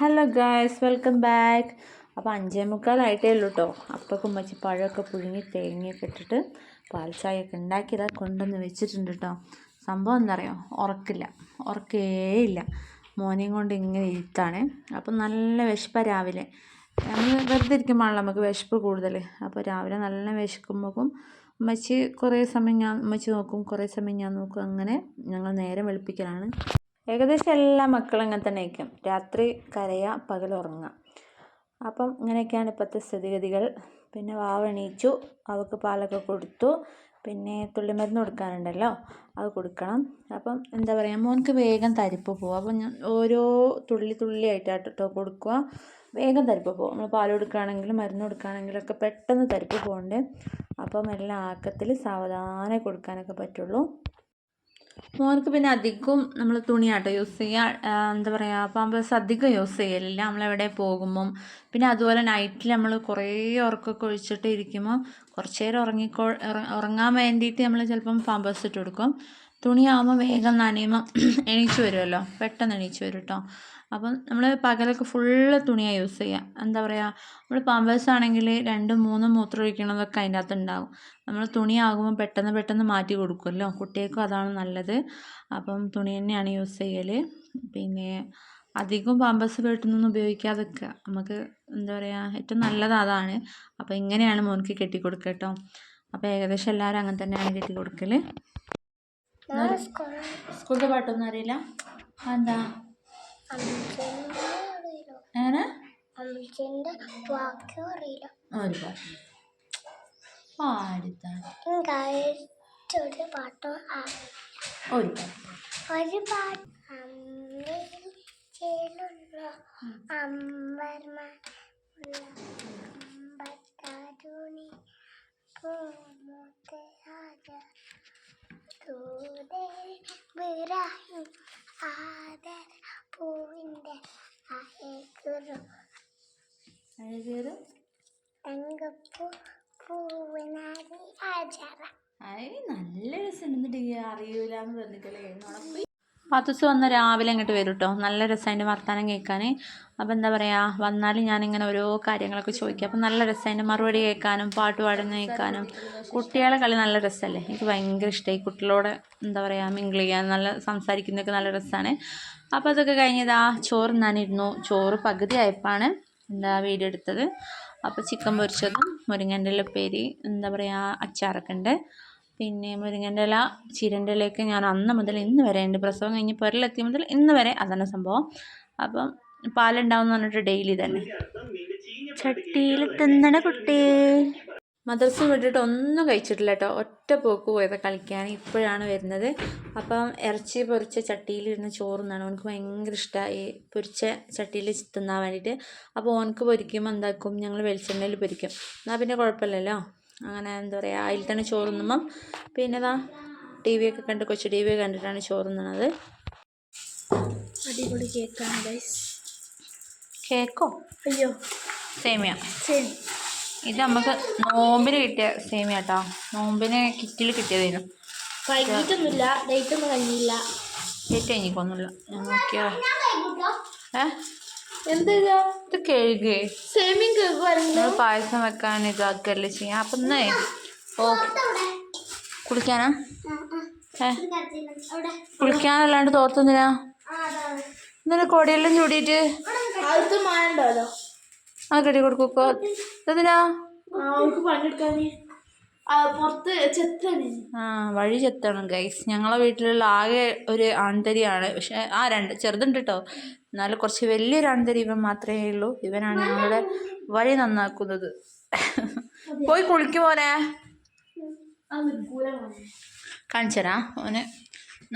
Hello guys, welcome back. അപ്പോൾ 5:45 ഉള്ളൂ കേട്ടോ. അപ്പോൾ ഉമ്മച്ചി പഴമൊക്കെ പുഴുങ്ങി തേങ്ങയൊക്കെ ഇട്ടിട്ട് പാൽ ചായയൊക്കെ ഉണ്ടാക്കിയതാ കൊണ്ടുവന്ന് വെച്ചിട്ടുണ്ട് കേട്ടോ. സംഭവം എന്താ പറയുക, ഉറക്കേയില്ല. മോനെയും കൊണ്ട് ഇങ്ങനെ ഇരുത്താണ്. അപ്പം നല്ല വിശപ്പാണ് രാവിലെ. നമ്മൾ വെറുതെ ഇരിക്കുമ്പോഴാണല്ലോ നമുക്ക് വിശപ്പ് കൂടുതൽ. അപ്പോൾ രാവിലെ നല്ല വിശക്കുമ്പോഴേക്കും ഉമ്മച്ചി കുറേ സമയം ഉമ്മച്ചി നോക്കും, കുറേ സമയം ഞാൻ നോക്കും. അങ്ങനെ ഞങ്ങൾ നേരം വെളുപ്പിക്കലാണ്. ഏകദേശം എല്ലാ മക്കളും ഇങ്ങനെ തന്നെ ആയിരിക്കും. രാത്രി കരയുക, പകൽ ഉറങ്ങുക. അപ്പം ഇങ്ങനെയൊക്കെയാണ് ഇപ്പോഴത്തെ സ്ഥിതിഗതികൾ. പിന്നെ വാവ എണീച്ചു, അവൾക്ക് പാലൊക്കെ കൊടുത്തു. പിന്നെ തുള്ളിമരുന്ന് കൊടുക്കാനുണ്ടല്ലോ, അത് കൊടുക്കണം. അപ്പം എന്താ പറയുക, മോനക്ക് വേഗം തരിപ്പ് പോകും. അപ്പം ഞാൻ ഓരോ തുള്ളി ആയിട്ടാട്ടോ കൊടുക്കുക. വേഗം തരിപ്പ് പോകും. നമ്മൾ പാൽ കൊടുക്കുകയാണെങ്കിലും മരുന്ന് കൊടുക്കുകയാണെങ്കിലും ഒക്കെ പെട്ടെന്ന് തരിപ്പ് പോകുന്നുണ്ട്. അപ്പം എല്ലാം ആക്കത്തിൽ സാവധാനം കൊടുക്കാനൊക്കെ പറ്റുള്ളൂ. മോർക്ക് പിന്നെ അധികം നമ്മൾ തുണിയാട്ടോ യൂസ് ചെയ്യുക. എന്താ പറയുക, പാമ്പേഴ്സ് അധികം യൂസ് ചെയ്യലില്ല നമ്മളെവിടെ പോകുമ്പം. പിന്നെ അതുപോലെ നൈറ്റിൽ നമ്മൾ കുറേ ഉറക്കമൊക്കെ ഒഴിച്ചിട്ട് ഇരിക്കുമ്പോൾ കുറച്ച് നേരം ഉറങ്ങാൻ വേണ്ടിയിട്ട് നമ്മൾ ചിലപ്പം പാമ്പേഴ്സ് ഇട്ട് കൊടുക്കും. തുണിയാകുമ്പോൾ വേഗം നനയുമ്പോൾ എണീച്ച് വരുമല്ലോ, പെട്ടെന്ന് എണീച്ച് വരും കേട്ടോ. അപ്പം നമ്മൾ പകലൊക്കെ ഫുള്ള് തുണിയാണ് യൂസ് ചെയ്യുക. എന്താ പറയുക, നമ്മൾ പാമ്പേഴ്സ് ആണെങ്കിൽ 2-3 മൂത്രം ഒഴിക്കണതൊക്കെ അതിൻ്റെ അകത്ത് ഉണ്ടാകും. നമ്മൾ തുണിയാകുമ്പോൾ പെട്ടെന്ന് മാറ്റി കൊടുക്കുമല്ലോ, കുട്ടികൾക്കും അതാണ് നല്ലത്. അപ്പം തുണി തന്നെയാണ് യൂസ് ചെയ്യൽ. പിന്നെ അധികം പാമ്പേഴ്സ് വീട്ടിൽ നിന്നൊന്നും ഉപയോഗിക്കാതൊക്കെ നമുക്ക് എന്താ പറയുക, ഏറ്റവും നല്ലത് അതാണ്. അപ്പോൾ ഇങ്ങനെയാണ് മോനിക്ക് കെട്ടിക്കൊടുക്കുക കേട്ടോ. അപ്പോൾ ഏകദേശം എല്ലാവരും അങ്ങനെ തന്നെയാണ് കെട്ടിക്കൊടുക്കൽ. സ്കൂളിൻ്റെ പാട്ടൊന്നും അറിയില്ല? എന്താ അങ്ങനെ ഒരു പാട്ട് നല്ല രസമുണ്ട്. അറിയൂല എന്ന് പറഞ്ഞിട്ടല്ലേ പാത്തൂസ് വന്ന രാവിലെ അങ്ങോട്ട് വരും കേട്ടോ. നല്ല രസമായിട്ട് വർത്താനം കേൾക്കാൻ. അപ്പോൾ എന്താ പറയുക, വന്നാൽ ഞാനിങ്ങനെ ഓരോ കാര്യങ്ങളൊക്കെ ചോദിക്കും. അപ്പം നല്ല രസമായിട്ട് മറുപടി കേൾക്കാനും പാട്ട് പാടുന്ന കേൾക്കാനും. കുട്ടികളെ കളി നല്ല രസമല്ലേ, എനിക്ക് ഭയങ്കര ഇഷ്ടമായി. കുട്ടികളോട് എന്താ പറയുക, മിങ്കിൾ ചെയ്യാൻ, നല്ല സംസാരിക്കുന്നതൊക്കെ നല്ല രസമാണ്. അപ്പോൾ അതൊക്കെ കഴിഞ്ഞതാ ചോറ് തിന്നാനിരുന്നു. ചോറ് പകുതി ആയപ്പോഴാണ് വീഡിയോ എടുത്തത്. അപ്പോൾ ചിക്കൻ പൊരിച്ചതും മുരിങ്ങൻ്റെ ഇല ഉപ്പേരി, എന്താ പറയുക, അച്ചാറൊക്കെ ഉണ്ട്. പിന്നെ മുരിങ്ങൻ്റെ ഇല ചീരൻ്റെ ഇലയൊക്കെ ഞാൻ അന്ന് മുതൽ ഇന്ന് വരെ ഉണ്ട്. പ്രസവം കഴിഞ്ഞ് പൊരലെത്തിയ മുതൽ ഇന്ന് വരെ അതാണ് സംഭവം. അപ്പം പാലുണ്ടാവും എന്ന് പറഞ്ഞിട്ട് ഡെയിലി തന്നെ ചട്ടിയിൽ തിന്നണ കുട്ടി. മദ്രസ വിട്ടിട്ട് ഒന്നും കഴിച്ചിട്ടില്ല കേട്ടോ. ഒറ്റ പോക്ക് പോയത് കളിക്കാൻ. ഇപ്പോഴാണ് വരുന്നത്. അപ്പം ഇറച്ചി പൊരിച്ച ചട്ടിയിലിരുന്ന് ചോറുന്നാണ്. ഓനക്ക് ഭയങ്കര ഇഷ്ടമാണ് ഈ പൊരിച്ച ചട്ടിയിൽ തിന്നാൻ വേണ്ടിയിട്ട്. അപ്പോൾ ഓനക്ക് പൊരിക്കുമ്പോൾ എന്താക്കും, ഞങ്ങൾ വെളിച്ചെണ്ണയിൽ പൊരിക്കും. എന്നാൽ പിന്നെ കുഴപ്പമില്ലല്ലോ. അങ്ങനെ എന്താ പറയുക, അതിൽ തന്നെ ചോറ് തിന്നുമ്പം പിന്നെ TV ഒക്കെ കണ്ട്, കൊച്ചു TV ഒക്കെ കണ്ടിട്ടാണ് ചോറ് തിന്നണത്. അടിപൊളി കേക്കാണ് ഗൈസ്. കേക്കോ? അയ്യോ, സേമിയ. ഇത് നമുക്ക് നോമ്പിന് കിട്ടിയ സേമിയ കേട്ടോ. നോമ്പിന് കിറ്റിൽ കിട്ടിയതായിരുന്നു. കഴിഞ്ഞിട്ടൊന്നുമില്ല, ഡേറ്റ് ഒന്നും കഴിഞ്ഞില്ല. ഡേറ്റ് കഴിഞ്ഞിക്കൊന്നുമില്ല. ഞാൻ നോക്കിയോ എന്താ ഇത് കഴുകേ സേമിയം കഴുകുക. പായസം വെക്കാൻ ഇതാക്കല്ലേ ചെയ്യാം. അപ്പം എന്നേ കുളിക്കാനാ? കുളിക്കാനല്ലാണ്ട് തോർത്തുന്നില്ല. ഇന്നലെ കൊടിയെല്ലാം ചൂടിയിട്ട് ആ കെട്ടി കൊടുക്കോ. എന്തിനാ? വഴി ചെത്തണം ഗൈസ്. ഞങ്ങളെ വീട്ടിലുള്ള ആകെ ഒരു ആൺതരിയാണ്. പക്ഷെ 2 ചെറുതുണ്ട് കേട്ടോ. എന്നാലും കുറച്ച് വലിയൊരു ആൺതരി ഇവൻ മാത്രമേ ഉള്ളൂ. ഇവനാണ് ഞങ്ങളുടെ വഴി നന്നാക്കുന്നത്. പോയി കുളിക്കുമോനെ, കാണിച്ചരാ. ഓന്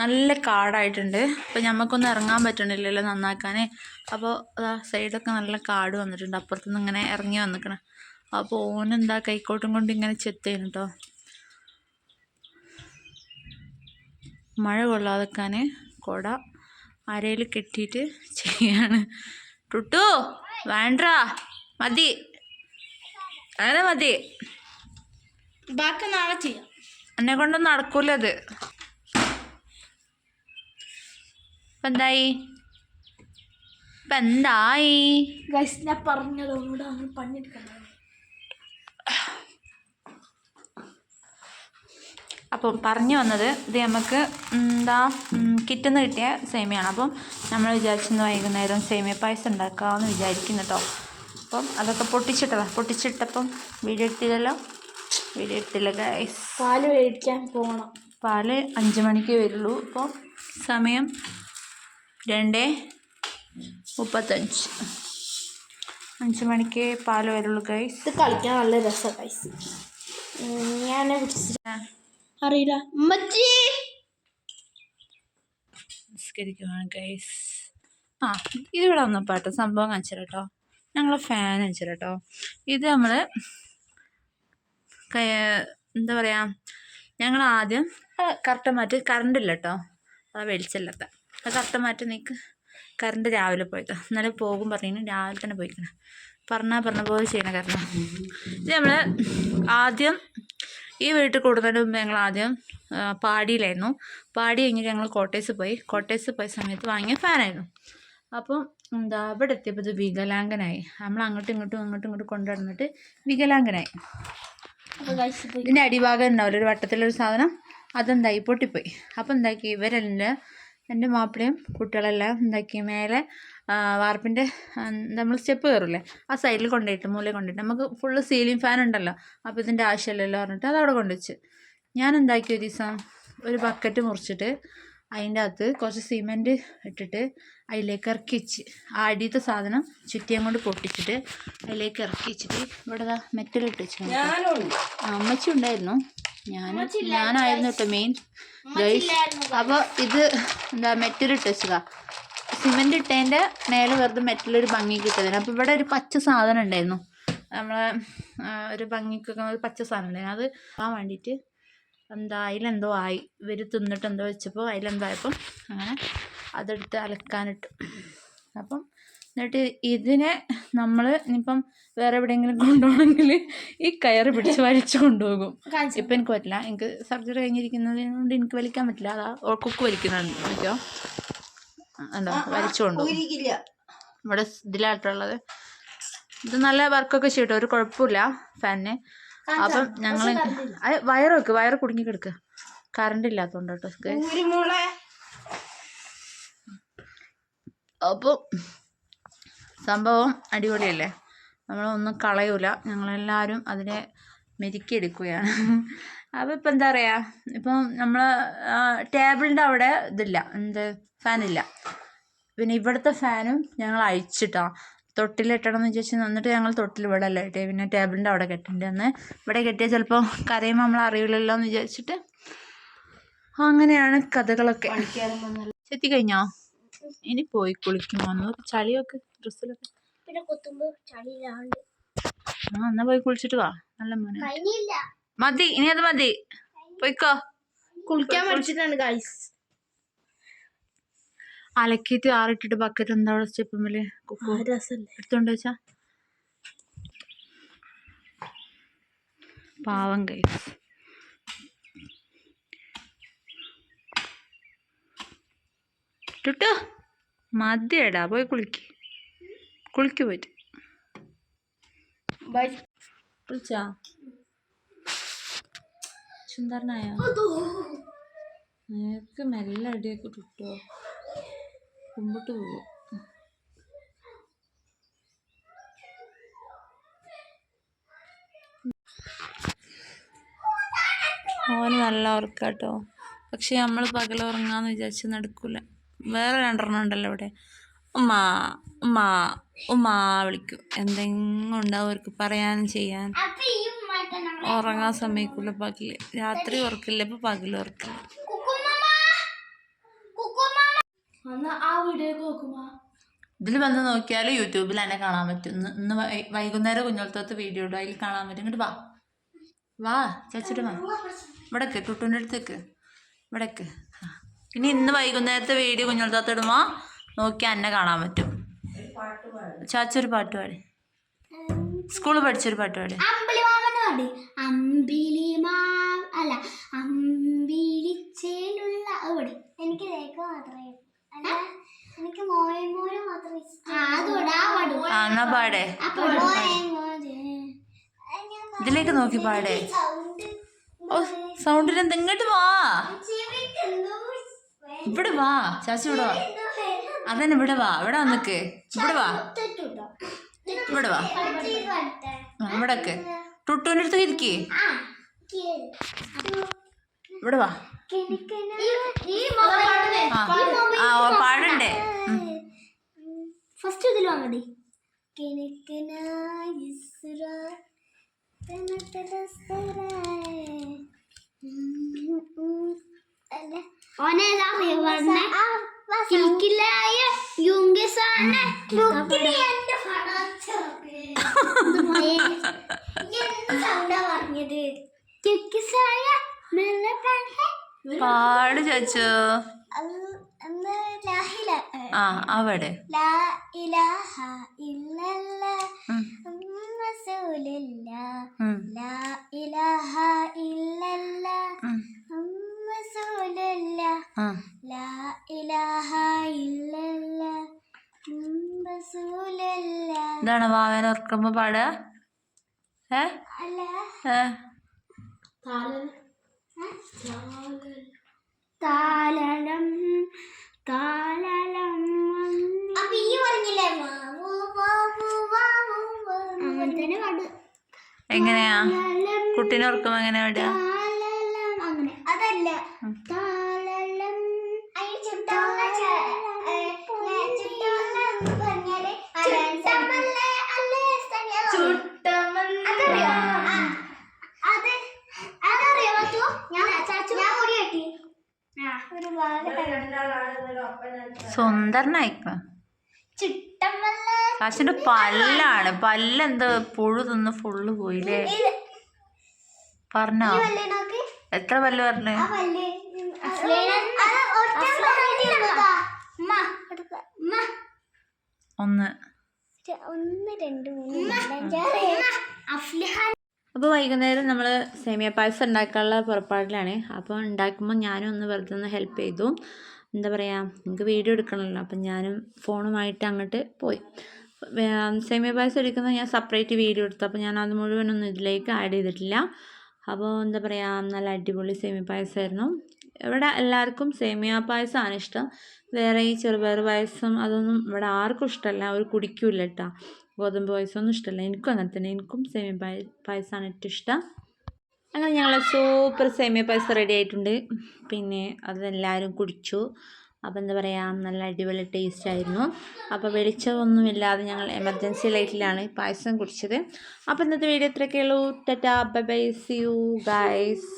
നല്ല കാടായിട്ടുണ്ട്. അപ്പോൾ ഞമ്മക്കൊന്നും ഇറങ്ങാൻ പറ്റണില്ലല്ലോ നന്നാക്കാൻ. അപ്പോൾ അതാ സൈഡൊക്കെ നല്ല കാട് വന്നിട്ടുണ്ട്. അപ്പുറത്തുനിന്ന് ഇങ്ങനെ ഇറങ്ങി വന്നിക്കണം. അപ്പോൾ ഓനെന്താ കൈക്കോട്ടും കൊണ്ട് ഇങ്ങനെ ചെത്തേന് കേട്ടോ. മഴ കൊള്ളാതെക്കാൻ കുട അരയിൽ കെട്ടിയിട്ട് ചെയ്യാണ്. ടുട്ടു വേണ്ട, മതി, അങ്ങനെ മതി. ബാക്കി നാളെ ചെയ്യാം. എന്നെ കൊണ്ടൊന്നും നടക്കൂലത്. എന്തായി ഇപ്പം എന്തായി ഗൈസ് ഞാൻ പറഞ്ഞതോട് നമ്മൾ പണിയെടുക്കണം. അപ്പം പറഞ്ഞു വന്നത് ഇത് നമുക്ക് എന്താ കിറ്റുന്ന് കിട്ടിയ സേമിയാണ്. അപ്പം നമ്മൾ വിചാരിച്ചെന്ന് വൈകുന്നേരം സേമിയ പായസം ഉണ്ടാക്കാമെന്ന് വിചാരിക്കുന്നു കേട്ടോ. അപ്പം അതൊക്കെ പൊട്ടിച്ചിട്ടപ്പം വീഡിയോ എടുത്തില്ല ഗൈസ്. പാല് മേടിക്കാൻ പോകണം. പാല് 5 മണിക്ക് വരുള്ളൂ. അപ്പോൾ സമയം 2:35. 5 മണിക്ക് പാല് വരുള്ളൂ ഗൈസ്. ഇത് കളിക്കാൻ നല്ല രസമാണ് ഗൈസ്. ഞാൻ അറിയില്ല നിസ്കരിക്കുവാണ് ഗൈസ്. ഇതിവിടെ വന്നപ്പോൾ കേട്ടോ സംഭവം കാണിച്ചു കേട്ടോ. ഞങ്ങളെ ഫാൻ കാണിച്ചു കേട്ടോ. ഇത് നമ്മൾ എന്താ പറയുക, ഞങ്ങൾ ആദ്യം കറക്റ്റ് മാറ്റി കറണ്ടില്ല കേട്ടോ. വെളിച്ചമില്ലാത്ത കറക്റ്റ് മാറ്റി നീക്ക്. കറണ്ട് രാവിലെ പോയിട്ട് ഇന്നലെ പോകും പറഞ്ഞു, രാവിലെ തന്നെ പോയിക്കണം. പറഞ്ഞ പോലെ ചെയ്യണം. കാരണം ഇത് നമ്മൾ ആദ്യം ഈ വീട്ടിൽ കൂടുന്നതിന് മുമ്പ് ഞങ്ങൾ ആദ്യം പാടിയിലായിരുന്നു. പാടി കഴിഞ്ഞിട്ട് ഞങ്ങൾ കോട്ടേഴ്സ് പോയ സമയത്ത് വാങ്ങിയ ഫാനായിരുന്നു. അപ്പം എന്താ ഇവിടെ എത്തിയപ്പോൾ ഇത് വികലാംഗനായി. നമ്മൾ അങ്ങോട്ടും ഇങ്ങോട്ടും കൊണ്ടു നടന്നിട്ട് വികലാംഗനായി. ഇതിൻ്റെ അടിഭാഗം ഉണ്ടാവില്ല, ഒരു വട്ടത്തിലൊരു സാധനം, അതെന്തായി പൊട്ടിപ്പോയി. അപ്പം എന്താക്കി ഇവരെല്ലാം, എൻ്റെ മാപ്പിളയും കുട്ടികളെല്ലാം എന്താക്കി മേലെ വാർപ്പിൻ്റെ നമ്മൾ സ്റ്റെപ്പ് കയറില്ലേ ആ സൈഡിൽ കൊണ്ടുപോയിട്ട് മൂലയിൽ കൊണ്ടുപോയിട്ട് നമുക്ക് ഫുള്ള് സീലിംഗ് ഫാൻ ഉണ്ടല്ലോ, അപ്പോൾ ഇതിൻ്റെ ആവശ്യമില്ലല്ലോ പറഞ്ഞിട്ട് അതവിടെ കൊണ്ടുവച്ച്. ഞാൻ എന്താക്കി ഒരു ദിവസം ഒരു ബക്കറ്റ് മുറിച്ചിട്ട് അതിൻ്റെ അകത്ത് കുറച്ച് സിമെൻറ്റ് ഇട്ടിട്ട് അതിലേക്ക് ഇറക്കി വെച്ച് അടിയത്തെ സാധനം ചുറ്റിയും കൊണ്ട് പൊട്ടിച്ചിട്ട് അതിലേക്ക് ഇറക്കി വെച്ചിട്ട് ഇവിടെ മെറ്റലിട്ട് വെച്ചു. അമ്മച്ചി ഉണ്ടായിരുന്നു, ഞാനായിരുന്നു കേട്ടോ മെയിൻ ഗൈസ്. അപ്പോൾ ഇത് എന്താ മെറ്റലിട്ട് വെച്ചതാ, സിമെൻറ്റ് ഇട്ടതിൻ്റെ മേലെ വെറുതെ മെറ്റലൊരു ഭംഗി കിട്ടതിന്. അപ്പോൾ ഇവിടെ ഒരു പച്ച സാധനം ഉണ്ടായിരുന്നു, നമ്മളെ ഒരു ഭംഗിക്കൊക്കെ ഒരു പച്ച സാധനം ഉണ്ടായിരുന്നു. അത് ആവാൻ വേണ്ടിയിട്ട് എന്താ അതിലെന്തോ ആയി, ഇവർ തിന്നിട്ട് എന്തോ വെച്ചപ്പോൾ അതിലെന്തോ ആയപ്പം അങ്ങനെ അതെടുത്ത് അലക്കാനിട്ടു. അപ്പം എന്നിട്ട് ഇതിനെ നമ്മൾ ഇനിയിപ്പം വേറെ എവിടെയെങ്കിലും കൊണ്ടുപോകണമെങ്കിൽ ഈ കയറ് പിടിച്ച് വലിച്ചു കൊണ്ടുപോകും. ഇപ്പം എനിക്ക് പറ്റില്ല, എനിക്ക് സർജറി കഴിഞ്ഞിരിക്കുന്നതിനോണ്ട് എനിക്ക് വലിക്കാൻ പറ്റില്ല. അതാ കുക്ക് വലിക്കുന്നുണ്ട് എനിക്കോ എന്താ വലിച്ചു കൊണ്ടുപോകും. ഇവിടെ ഇതിലായിട്ടുള്ളത് ഇത് നല്ല വർക്കൊക്കെ ചെയ്യട്ടോ, ഒരു കുഴപ്പമില്ല ഫാനിന്. അപ്പം ഞങ്ങൾ വയറ് കുടുങ്ങി കിടക്കുക, കറണ്ട് ഇല്ലാത്തതുകൊണ്ട് കേട്ടോ. അപ്പോൾ സംഭവം അടിപൊളിയല്ലേ, നമ്മളൊന്നും കളയൂല, ഞങ്ങളെല്ലാവരും അതിനെ മെരുക്കിയെടുക്കുകയാണ്. അപ്പോൾ ഇപ്പം എന്താ പറയുക, ഇപ്പം നമ്മൾ ടേബിളിൻ്റെ അവിടെ ഇതില്ല, ഫാനില്ല. പിന്നെ ഇവിടുത്തെ ഫാനും ഞങ്ങൾ അഴിച്ചിട്ടാണ് തൊട്ടിലിട്ടണം എന്ന് വിചാരിച്ച് എന്നിട്ട് ഞങ്ങൾ തൊട്ടിൽ ഇവിടെ അല്ല ഇട്ടേ, പിന്നെ ടേബിളിൻ്റെ അവിടെ കെട്ടേണ്ടി വന്ന് ഇവിടെ കെട്ടിയാൽ ചിലപ്പോൾ കരയുമ്പോൾ നമ്മൾ അറിയില്ലല്ലോ എന്ന് വിചാരിച്ചിട്ട് അങ്ങനെയാണ് കഥകളൊക്കെ. ചെത്തി കഴിഞ്ഞോ? ഇനി പോയി കുളിക്കുമോ? ചളിയൊക്കെ ഡ്രസ്സിലൊക്കെ എന്നാ പോയി കുളിച്ചിട്ട് വാ. നല്ല മോനെ മതി, ഇനി അത് മതി, പോയിക്കോ. കുളിക്കാൻ പഠിച്ചിട്ടാണ് ഗൈസ്. അലക്കിയിട്ട് ആറിട്ടിട്ട് ബക്കറ്റ് എന്താ അവിടെ സ്റ്റെപ്പുമ്പില് എടുത്തോണ്ട് വെച്ചാ പാവം ഗൈസ്. ടുട്ടോ മതിയടാ, പോയി കുളിക്ക് പോയിട്ട്. കുളിച്ചാ സുന്ദരനായോ? നേർക്ക് മെല്ലെ അടിയൊക്കെ ടുട്ടോ, കുമ്പിട്ട് പോകും. ഓന് നല്ല ഉറക്കാട്ടോ, പക്ഷെ നമ്മൾ പകൽ ഉറങ്ങാന്ന് വിചാരിച്ച് നടക്കൂല. വേറെ 2 ഉണ്ടല്ലോ ഇവിടെ, ഉമ്മാ വിളിക്കും. എന്തെങ്കിലും ഉണ്ടാവും അവർക്ക് പറയാനും ചെയ്യാൻ. ഉറങ്ങാൻ സമ്മതിക്കൂല പകല്, രാത്രി ഉറക്കില്ല, ഇപ്പം പകൽ ഉറക്കില്ല. ഇതിൽ വന്ന് നോക്കിയാൽ യൂട്യൂബിൽ തന്നെ കാണാൻ പറ്റും. ഇന്ന് വൈകുന്നേരം കുഞ്ഞോളത്തോത്ത് വീഡിയോ ഇടും, അതിൽ കാണാൻ പറ്റും. ഇങ്ങോട്ട് വാ ചേച്ചിട്ട് വാ, ഇവിടേക്ക് ടുട്ടുൻ്റെ അടുത്തേക്ക് ഇവിടേക്ക്. ഇനി ഇന്ന് വൈകുന്നേരത്തെ വീഡിയോ കുഞ്ഞോളത്തോത്ത് ഇടുമ്പോൾ നോക്കിയാൽ എന്നെ കാണാൻ പറ്റും. ചാച്ചൊരു പാട്ട് പാടി, സ്കൂളിൽ പഠിച്ചൊരു പാട്ട് പാടി. എനിക്ക് മോയെ മോനെ മാത്രം ഇഷ്ടം. ആ എന്നാ പാടേ, ഇതിലേക്ക് നോക്കി പാടേ. ഓ സൗണ്ടിന് എന്ത്, ഇങ്ങോട്ട് വാ, ഇവിടെ വാ ചാച്ചി, ഇവിടെ വാ. അതന്നെ ഇവിടെ വാ, ഇവിടെ വന്നിക്ക്, ഇവിടെ വാ, ഇവിടെ വാ, ഇവിടൊക്കെ ടുട്ടുവിൻ്റെ അടുത്ത് ഇരിക്കേ, ഇവിടെ വാ. ആ പാടണ്ടേ. ഫസ്റ്റ് ഇതിൽ വാങ്ങടി. പാട് ചാച്ചു. ആ അവിടെ ഇതാണ് വാവേന ഓർക്കുമ്പോ പാടുക. താലളം താലളം അങ്ങനെ തന്നെ പാട്. എങ്ങനെയാ കുട്ടീനെ ഓർക്കുമ്പോ എങ്ങനെയാ പാടുക? അങ്ങനെ അതല്ല. താലളം സുന്ദരനായിക്ക. കാശിന്റെ പല്ലാണ്, പല്ലെന്ത് പുഴു തിന്ന് ഫുള്ള് പോയില്ലേ. പറഞ്ഞോ എത്ര പല്ല് പറഞ്ഞു? ഒന്ന്. അപ്പോൾ വൈകുന്നേരം നമ്മൾ സേമിയ പായസം ഉണ്ടാക്കാനുള്ള പുറപ്പാടിലാണ്. അപ്പോൾ ഉണ്ടാക്കുമ്പോൾ ഞാനും ഒന്ന് വെറുതെ ഒന്ന് ഹെൽപ്പ് ചെയ്തു. എന്താ പറയുക, നമുക്ക് വീഡിയോ എടുക്കണമല്ലോ, അപ്പം ഞാനും ഫോണുമായിട്ട് അങ്ങോട്ട് പോയി. സേമിയ പായസം എടുക്കുന്നത് ഞാൻ സെപ്പറേറ്റ് വീഡിയോ എടുത്തു. അപ്പോൾ ഞാൻ അത് മുഴുവനൊന്നും ഇതിലേക്ക് ആഡ് ചെയ്തിട്ടില്ല. അപ്പോൾ എന്താ പറയുക, നല്ല അടിപൊളി സേമിയ പായസമായിരുന്നു. ഇവിടെ എല്ലാവർക്കും സേമിയ പായസമാണ് ഇഷ്ടം. വേറെ ഈ ചെറുപയർ പായസം അതൊന്നും ഇവിടെ ആർക്കും ഇഷ്ടമല്ല, അവർ കുടിക്കൂല കേട്ടോ. ഗോതമ്പ് പായസമൊന്നും ഇഷ്ടമല്ല. എനിക്കും അങ്ങനെ തന്നെ, എനിക്കും സേമിയ പായസമാണ് ഏറ്റവും ഇഷ്ടം. അങ്ങനെ ഞങ്ങൾ സൂപ്പർ സേമിയ പായസം റെഡി ആയിട്ടുണ്ട്. പിന്നെ അതെല്ലാവരും കുടിച്ചു. അപ്പോൾ എന്താ പറയുക, നല്ല അടിപൊളി ടേസ്റ്റ് ആയിരുന്നു. അപ്പോൾ വെളിച്ചമൊന്നുമില്ലാതെ ഞങ്ങൾ എമർജൻസി ലൈറ്റിലാണ് പായസം കുടിച്ചത്. അപ്പോൾ ഇന്നത്തെ വീഡിയോ ഇത്രയൊക്കെ ഉള്ളൂ. Tata bye bye, see you guys.